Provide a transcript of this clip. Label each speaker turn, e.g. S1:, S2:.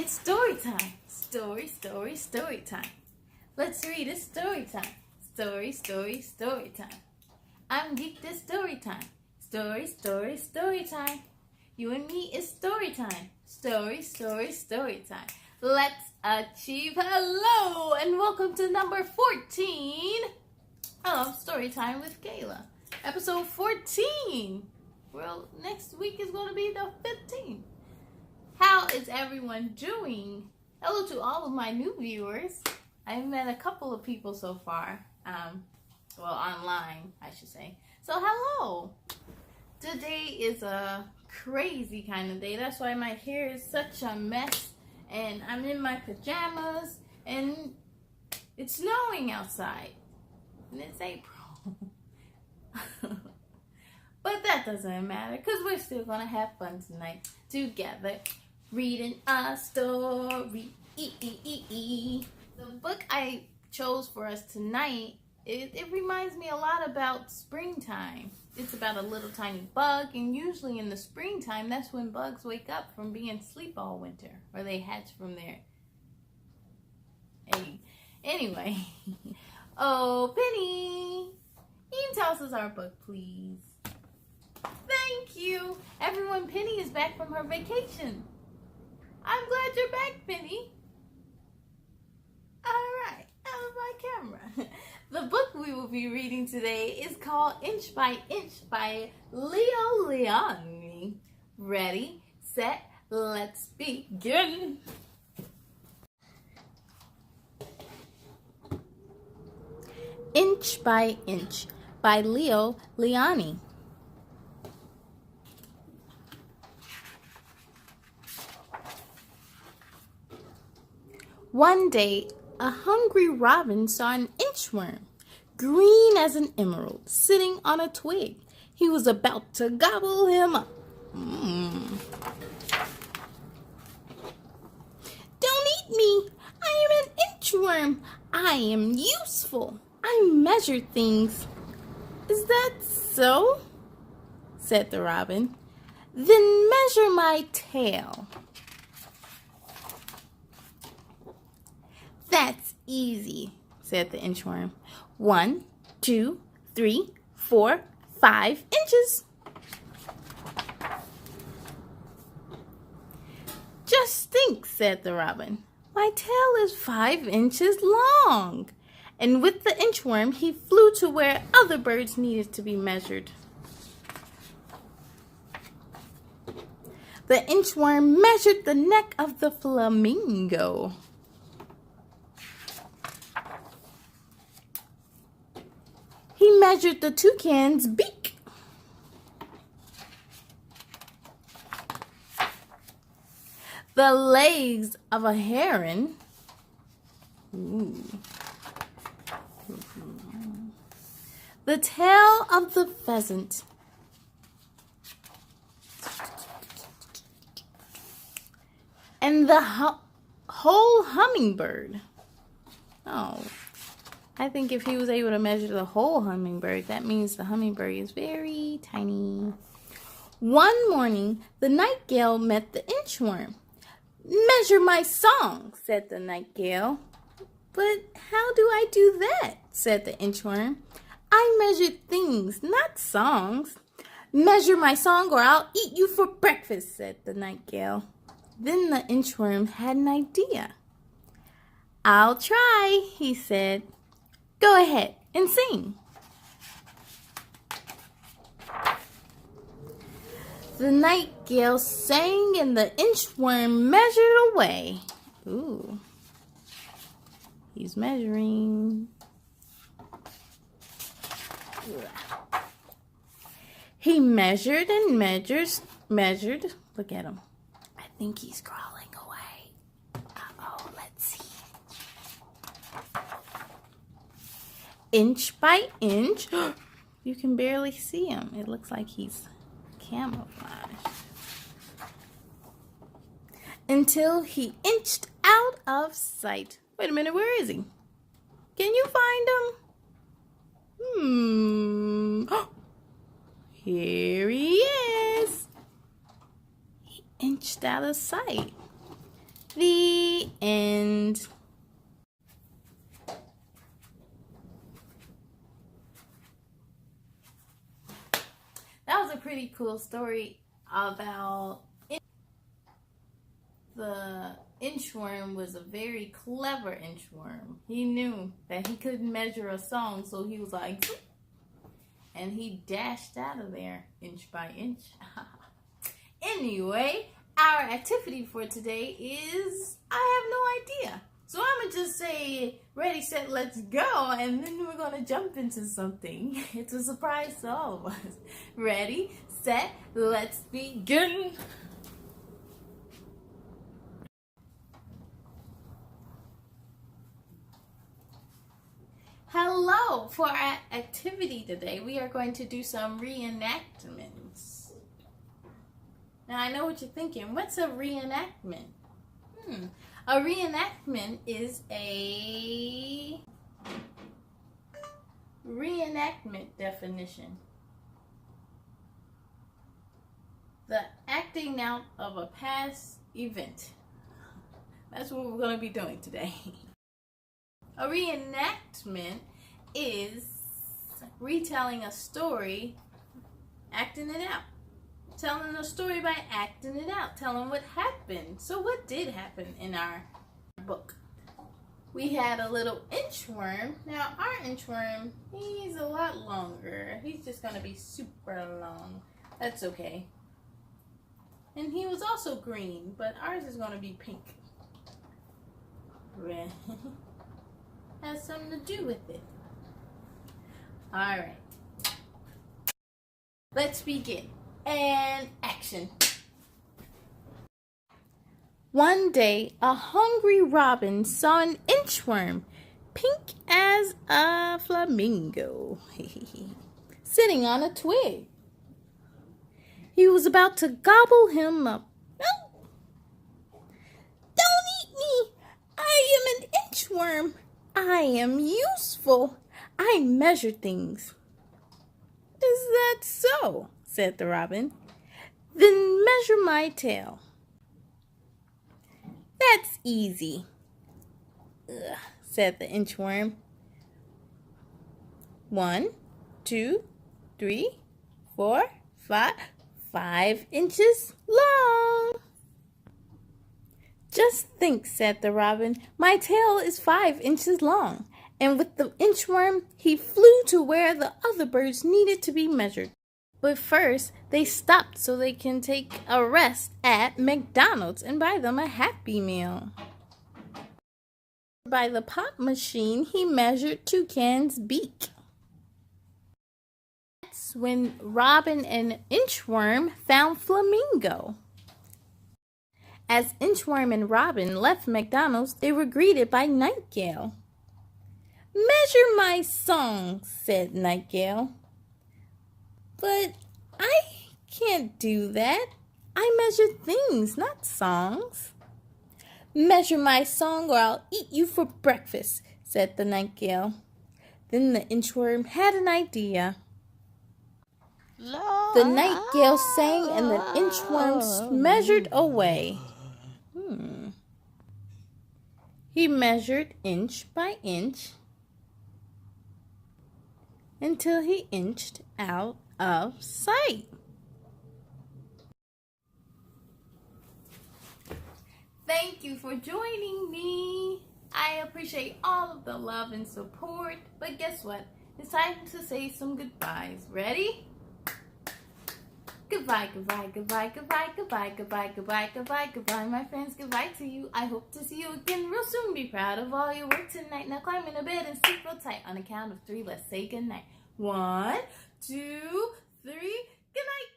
S1: It's story time. Story time. Let's read a story time. Story time. I'm geeked at story time. Story time. You and me is story time. Story time. Let's achieve. Hello and welcome to number 14 of Story Time with Kayla. Episode 14. Well, next week is going to be the 15th. How is everyone doing? Hello to all of my new viewers. I've met a couple of people so far. Online, I should say. So, hello. Today is a crazy kind of day. That's why my hair is such a mess. And I'm in my pajamas. And it's snowing outside. And it's April. But that doesn't matter. Because we're still going to have fun tonight together. Reading a story. The book I chose for us tonight, it reminds me a lot about springtime. It's about a little tiny bug, and usually in the springtime, that's when bugs wake up from being asleep all winter, or they hatch from their egg. Anyway, oh, Penny, can you tell us our book, please? Thank you. Everyone, Penny is back from her vacation. I'm glad you're back, Penny. Alright, out of my camera. The book we will be reading today is called Inch by Inch by Leo Lionni. Ready, set, let's begin. Inch by Inch by Leo Lionni. One day, a hungry robin saw an inchworm, green as an emerald, sitting on a twig. He was about to gobble him up. Don't eat me! I am an inchworm. I am useful. I measure things. Is that so? Said the robin. Then measure my tail. That's easy, said the inchworm. 1, 2, 3, 4, 5 inches. Just think, said the robin. My tail is 5 inches long. And with the inchworm, he flew to where other birds needed to be measured. The inchworm measured the neck of the flamingo. He measured the toucan's beak. The legs of a heron. The tail of the pheasant. And the whole hummingbird. Oh. I think if he was able to measure the whole hummingbird, that means the hummingbird is very tiny. One morning, the nightingale met the inchworm. Measure my song, said the nightingale. But how do I do that, said the inchworm. I measure things, not songs. Measure my song or I'll eat you for breakfast, said the nightingale. Then the inchworm had an idea. I'll try, he said. Go ahead and sing. The nightingale sang and the inchworm measured away. Ooh. He's measuring. He measured and measured. Look at him. I think he's crawling away. Uh-oh, let's see. Inch by inch, you can barely see him. It looks like he's camouflaged. Until he inched out of sight. Wait a minute, where is he? Can you find him? Here he is. He inched out of sight. The end. That was a pretty cool story about the inchworm. Was a very clever inchworm. He knew that he couldn't measure a song, so he was like, and he dashed out of there inch by inch. Anyway, our activity for today is, I have no idea. So I'm going to just say, ready, set, let's go, and then we're going to jump into something. It's a surprise to all of us. Ready, set, let's begin. Hello! For our activity today, we are going to do some reenactments. Now, I know what you're thinking. What's a reenactment? A reenactment is a reenactment definition. The acting out of a past event. That's what we're going to be doing today. A reenactment is retelling a story, acting it out. Telling a story by acting it out. Telling what happened. So what did happen in our book? We had a little inchworm. Now our inchworm, he's a lot longer. He's just going to be super long. That's okay. And he was also green, but ours is going to be pink. Red. Has something to do with it. Alright. Let's begin. And action. One day, a hungry robin saw an inchworm, pink as a flamingo, sitting on a twig. He was about to gobble him up. Oh, don't eat me! I am an inchworm. I am useful. I measure things. Is that so? Said the robin. Then measure my tail. That's easy, said the inchworm. 1, 2, 3, 4, 5, 5 inches long. Just think, said the robin, my tail is 5 inches long. And with the inchworm, he flew to where the other birds needed to be measured. But first, they stopped so they can take a rest at McDonald's and buy them a Happy Meal. By the pop machine, he measured Toucan's beak. That's when Robin and Inchworm found Flamingo. As Inchworm and Robin left McDonald's, they were greeted by Nightingale. Measure my song, said Nightingale. But I can't do that. I measure things, not songs. Measure my song or I'll eat you for breakfast, said the Nightingale. Then the Inchworm had an idea. The Nightingale sang and the Inchworm measured away. He measured inch by inch until he inched out of sight. Thank you for joining me. I appreciate all of the love and support. But guess what? It's time to say some goodbyes. Ready? Goodbye, goodbye, goodbye, goodbye, goodbye, goodbye, goodbye, goodbye, goodbye, my friends. Goodbye to you. I hope to see you again real soon. Be proud of all your work tonight. Now climb into bed and sleep real tight. On the count of 3, let's say goodnight. 1, 2, 3, good night.